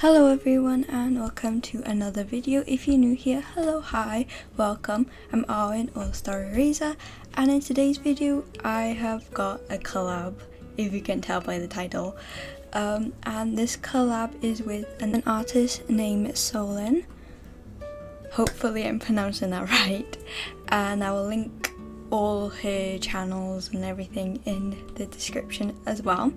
Hello everyone and welcome to another video. If you're new here, hello, hi, welcome. I'm Arwen or Starry Razor, and in today's video I have got a collab, if you can tell by the title. And this collab is with an artist named Solynne. Hopefully I'm pronouncing that right, and I will link all her channels and everything in the description as well.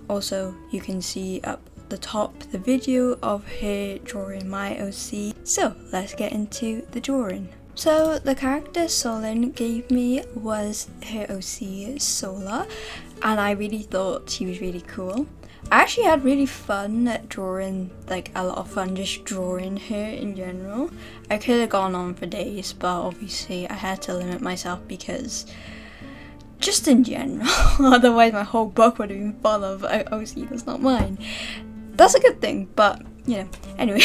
Also you can see up the top the video of her drawing my OC. So let's get into the drawing. So the character Solynne gave me was her OC Sola, and I really thought she was really cool. I actually had really fun at drawing, like a lot of fun just drawing her in general. I could have gone on for days, but obviously I had to limit myself because just in general, otherwise my whole book would have been full of OC that's not mine. That's a good thing, but you know, anyway.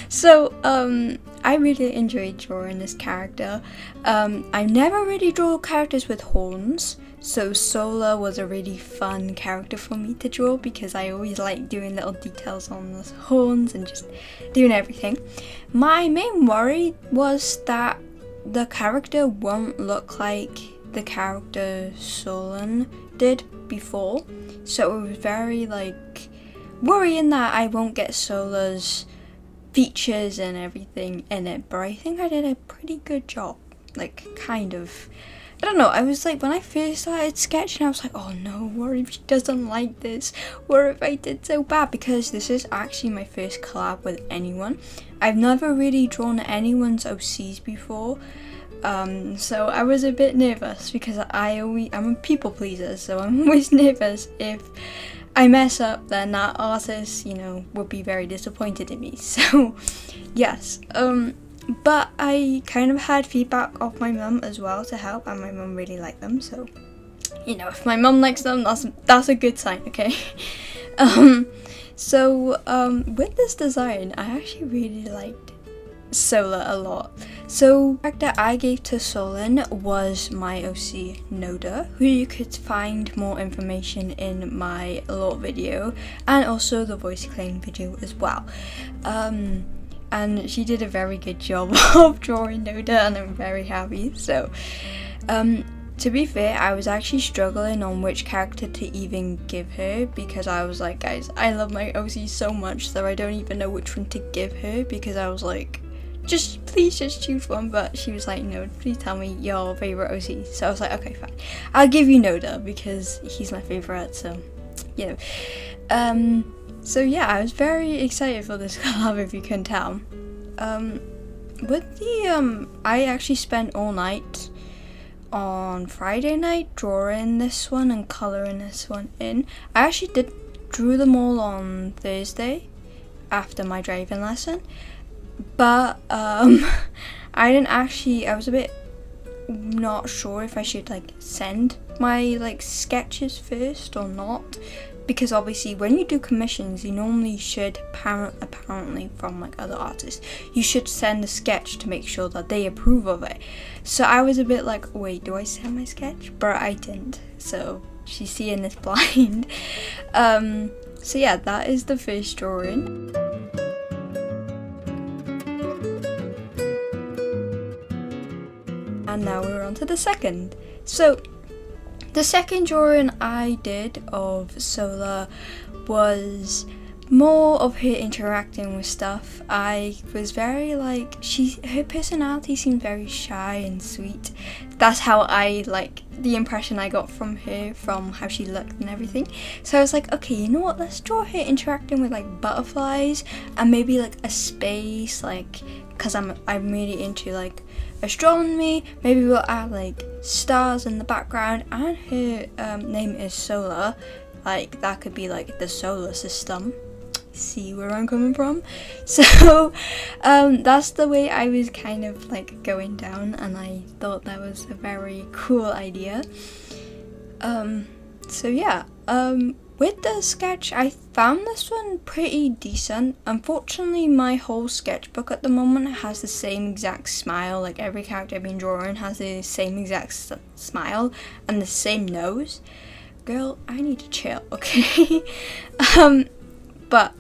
So I really enjoyed drawing this character. I never really draw characters with horns, so Sola was a really fun character for me to draw because I always like doing little details on the horns and just doing everything. My main worry was that the character won't look like the character Solynne did before, so it was very like worrying that I won't get Sola's features and everything in it, but I think I did a pretty good job. Like, kind of. I don't know, I was like, when I first started sketching, I was like, oh no, what if she doesn't like this? What if I did so bad? Because this is actually my first collab with anyone. I've never really drawn anyone's OCs before. So I was a bit nervous because I'm a people pleaser, so I'm always nervous if I mess up, then that artist, would be very disappointed in me. So, yes. But I kind of had feedback of my mum as well to help, and my mum really liked them. So, if my mum likes them, that's a good sign, okay? With this design, I actually really liked Sola a lot. So the character I gave to Solynne was my OC Noda, who you could find more information in my lore video and also the voice claim video as well. And she did a very good job of drawing Noda, and I'm very happy. So to be fair, I was actually struggling on which character to even give her because I was like, guys, I love my OC so much that I don't even know which one to give her, because I was like, please just choose one. But she was like, no, please tell me your favorite OC. So I was like, okay, fine, I'll give you Noda because he's my favorite. So so yeah, I was very excited for this collab, if you can tell. I actually spent all night on Friday night drawing this one and colouring this one in. I actually drew them all on Thursday after my driving lesson. But I was a bit not sure if I should send my sketches first or not, because obviously when you do commissions you normally should apparently from other artists, you should send a sketch to make sure that they approve of it. So I was a bit like, wait, do I send my sketch? But I didn't, so she's seeing this blind. So yeah, that is the first drawing. And now we're on to the second. So the second drawing I did of Sola was more of her interacting with stuff. I was very her personality seemed very shy and sweet. That's how the impression I got from her, from how she looked and everything. So I was like, okay, you know what, let's draw her interacting with butterflies and maybe a space, because I'm really into astronomy. Maybe we'll add stars in the background, and her name is Solar, that could be the solar system. See where I'm coming from? So that's the way I was kind of going down, and I thought that was a very cool idea. So yeah, with the sketch, I found this one pretty decent. Unfortunately, my whole sketchbook at the moment has the same exact smile. Every character I've been drawing has the same exact smile and the same nose. Girl, I need to chill, okay? But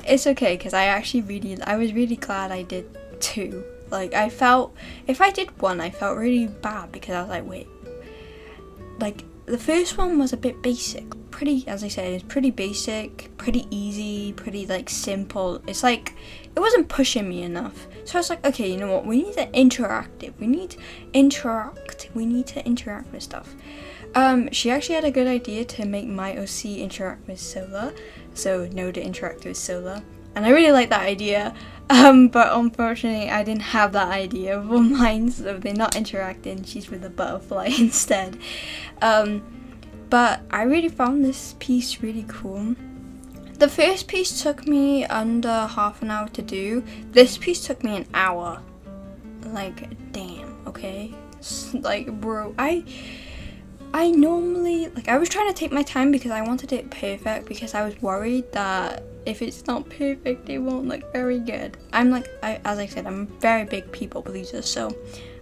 it's okay because I was really glad I did 2. Like, I felt, if I did 1, I felt really bad because I was like, wait, like, the first one was a bit basic, as I said, it's pretty basic, pretty easy, pretty, like, simple. It's like, it wasn't pushing me enough. So I was like, okay, you know what, we need to interact with stuff. She actually had a good idea to make my OC interact with Solar, so no to interact with Solar, and I really like that idea. But unfortunately I didn't have that idea for mine, so they're not interacting, she's with a butterfly instead. But I really found this piece really cool. The first piece took me under half an hour to do. This piece took me an hour. Like, damn, okay? Like, bro, I normally, like, I was trying to take my time because I wanted it perfect, because I was worried that if it's not perfect, it won't look very good. I'm like, as I said, I'm a very big people pleaser, so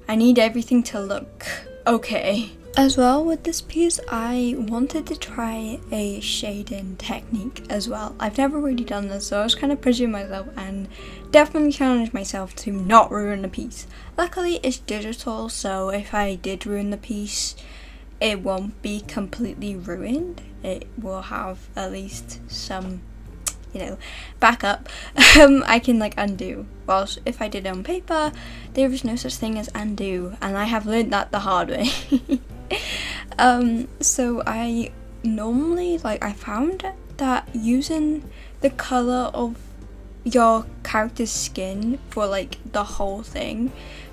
I need everything to look okay. As well, with this piece, I wanted to try a shading technique as well. I've never really done this, so I was kind of pushing myself and definitely challenged myself to not ruin the piece. Luckily, it's digital, so if I did ruin the piece, it won't be completely ruined. It will have at least some, you know, backup. I can like undo. Whilst if I did it on paper, there is no such thing as undo, and I have learned that the hard way. So I normally, like, I found that using the color of your character's skin for like the whole thing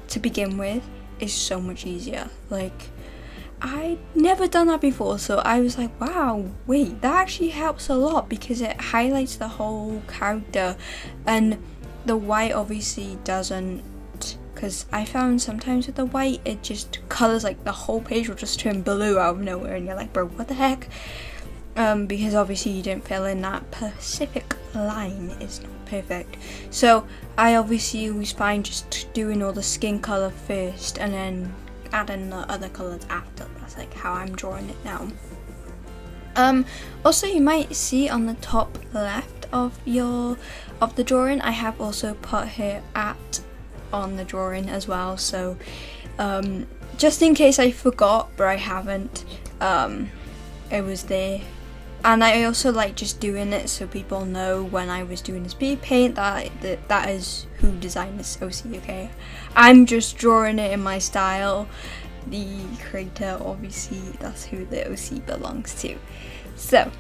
to begin with is so much easier. Like, I'd never done that before, so I was like, wow, wait, that actually helps a lot because it highlights the whole character, and the white obviously doesn't, because I found sometimes with the white it just colors, like the whole page will just turn blue out of nowhere and you're like, bro, what the heck? Because obviously you didn't fill in that Pacific line, it's not perfect. So I obviously always find just doing all the skin color first and then adding the other colors after. That's like how I'm drawing it now. Also, you might see on the top left of the drawing, I have also put here at on the drawing as well, so just in case I forgot, but I haven't, it was there. And I also like just doing it so people know when I was doing this speed paint that is who designed this OC, okay? I'm just drawing it in my style. The creator, obviously, that's who the OC belongs to. So,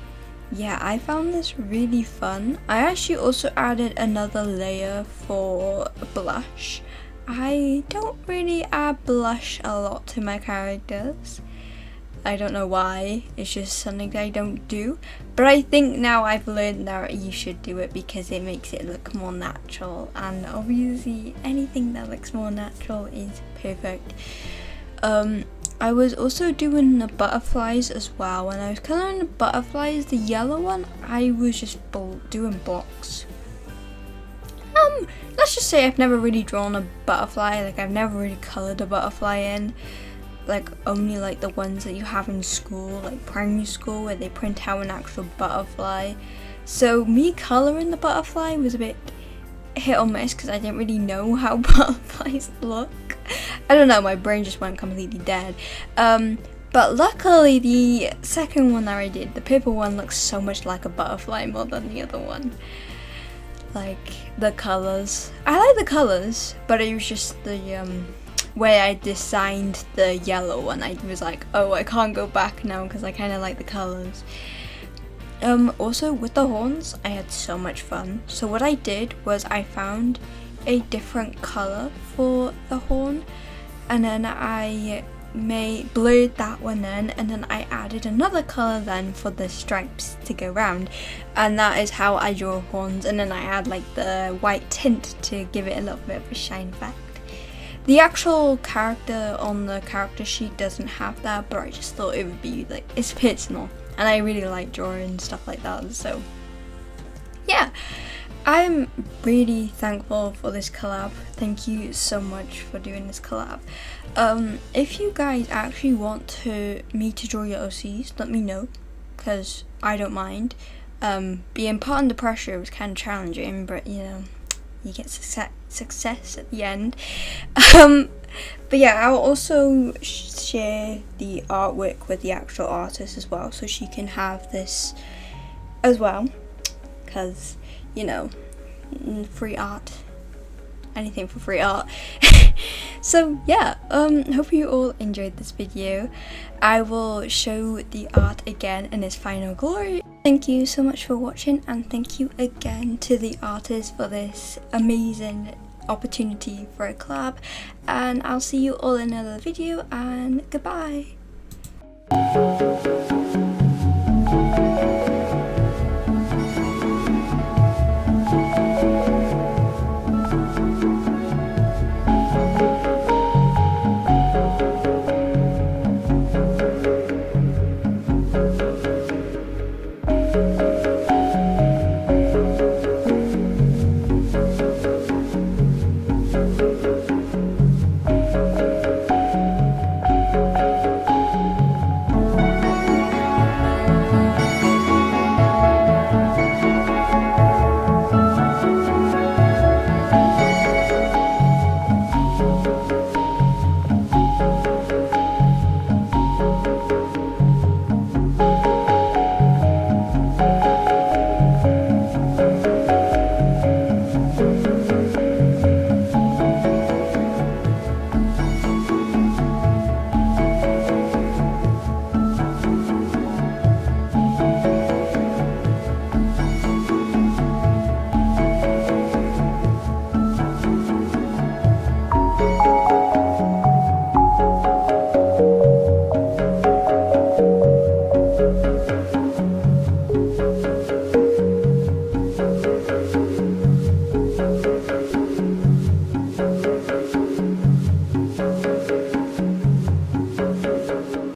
yeah, I found this really fun. I actually also added another layer for blush. I don't really add blush a lot to my characters. I don't know why, it's just something that I don't do, but I think now I've learned that you should do it because it makes it look more natural, and obviously anything that looks more natural is perfect. I was also doing the butterflies as well. When I was colouring the butterflies, the yellow one, I was just doing blocks. Let's just say I've never really drawn a butterfly, like I've never really coloured a butterfly in. Like only like the ones that you have in school, like primary school, where they print out an actual butterfly. So me colouring the butterfly was a bit hit or miss because I didn't really know how butterflies look. I don't know, my brain just went completely dead. But luckily the second one that I did, the purple one, looks so much like a butterfly more than the other one. Like the colours, I like the colours, but it was just the way I designed the yellow one. I was like, oh, I can't go back now because I kind of like the colours. Also with the horns, I had so much fun. So what I did was I found a different colour for the horn, and then I blurred that one in, and then I added another colour then for the stripes to go round, and that is how I draw horns. And then I add like the white tint to give it a little bit of a shine effect. The actual character on the character sheet doesn't have that, but I just thought it would be like, it's personal, and I really like drawing stuff like that. So yeah, I'm really thankful for this collab. Thank you so much for doing this collab. If you guys actually want me to draw your OCs, let me know, because I don't mind. being put under pressure was kind of challenging, but you know, you get success at the end. But yeah, I'll also share the artwork with the actual artist as well, so she can have this as well, because you know, free art, anything for free art. So yeah, hope you all enjoyed this video. I will show the art again in its final glory. Thank you so much for watching, and thank you again to the artist for this amazing opportunity for a collab, and I'll see you all in another video, and goodbye.